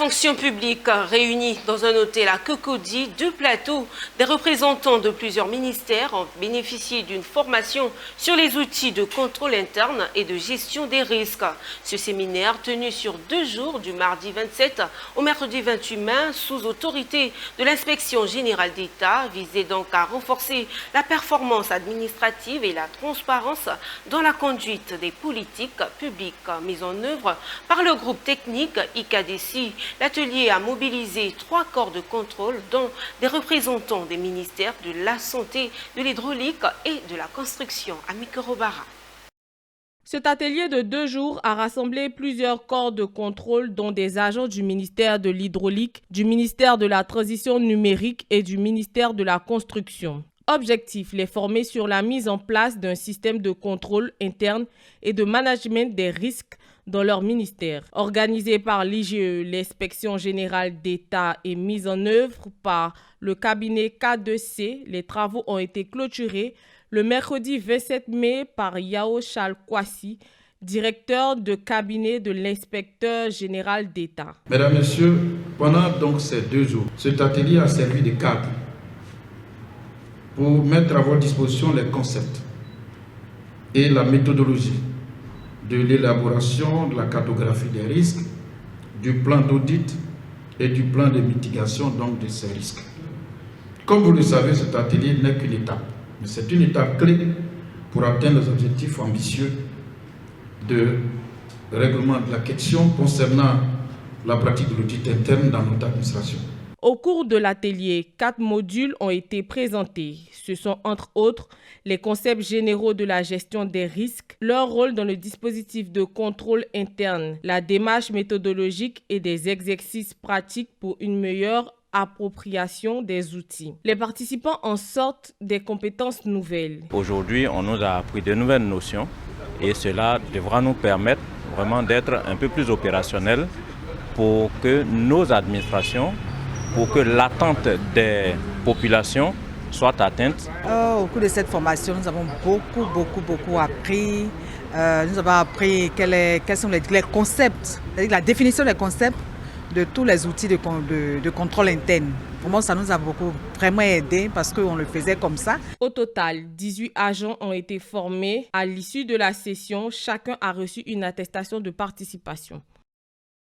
fonction publique réunie dans un hôtel à Cocody, deux plateaux, des représentants de plusieurs ministères ont bénéficié d'une formation sur les outils de contrôle interne et de gestion des risques. Ce séminaire, tenu sur 2 jours, du mardi 27 au mercredi 28 mai, sous autorité de l'inspection générale d'État, visait donc à renforcer la performance administrative et la transparence dans la conduite des politiques publiques mises en œuvre par le groupe technique ICADECI. L'atelier a mobilisé 3 corps de contrôle, dont des représentants des ministères de la Santé, de l'Hydraulique et de la Construction. Amike Robara. Cet atelier de 2 jours a rassemblé plusieurs corps de contrôle, dont des agents du ministère de l'Hydraulique, du ministère de la Transition numérique et du ministère de la Construction. Objectif, les former sur la mise en place d'un système de contrôle interne et de management des risques dans leur ministère. Organisé par l'IGE, l'Inspection générale d'État, et mise en œuvre par le cabinet K2C, les travaux ont été clôturés le mercredi 27 mai par Yao Chalkwasi, directeur de cabinet de l'inspecteur général d'État. Mesdames, Messieurs, pendant donc ces 2 jours, cet atelier a servi de cadre pour mettre à votre disposition les concepts et la méthodologie de l'élaboration de la cartographie des risques, du plan d'audit et du plan de mitigation donc de ces risques. Comme vous le savez, cet atelier n'est qu'une étape, mais c'est une étape clé pour atteindre les objectifs ambitieux de règlement de la question concernant la pratique de l'audit interne dans notre administration. Au cours de l'atelier, 4 modules ont été présentés. Ce sont entre autres les concepts généraux de la gestion des risques, leur rôle dans le dispositif de contrôle interne, la démarche méthodologique et des exercices pratiques pour une meilleure appropriation des outils. Les participants en sortent des compétences nouvelles. Aujourd'hui, on nous a appris de nouvelles notions et cela devra nous permettre vraiment d'être un peu plus opérationnels pour que nos administrations, pour que l'attente des populations soit atteinte. Au cours de cette formation, nous avons beaucoup appris. Nous avons appris quels sont les concepts, la définition des concepts de tous les outils de contrôle interne. Pour moi, ça nous a vraiment aidé parce qu'on le faisait comme ça. Au total, 18 agents ont été formés. À l'issue de la session, chacun a reçu une attestation de participation.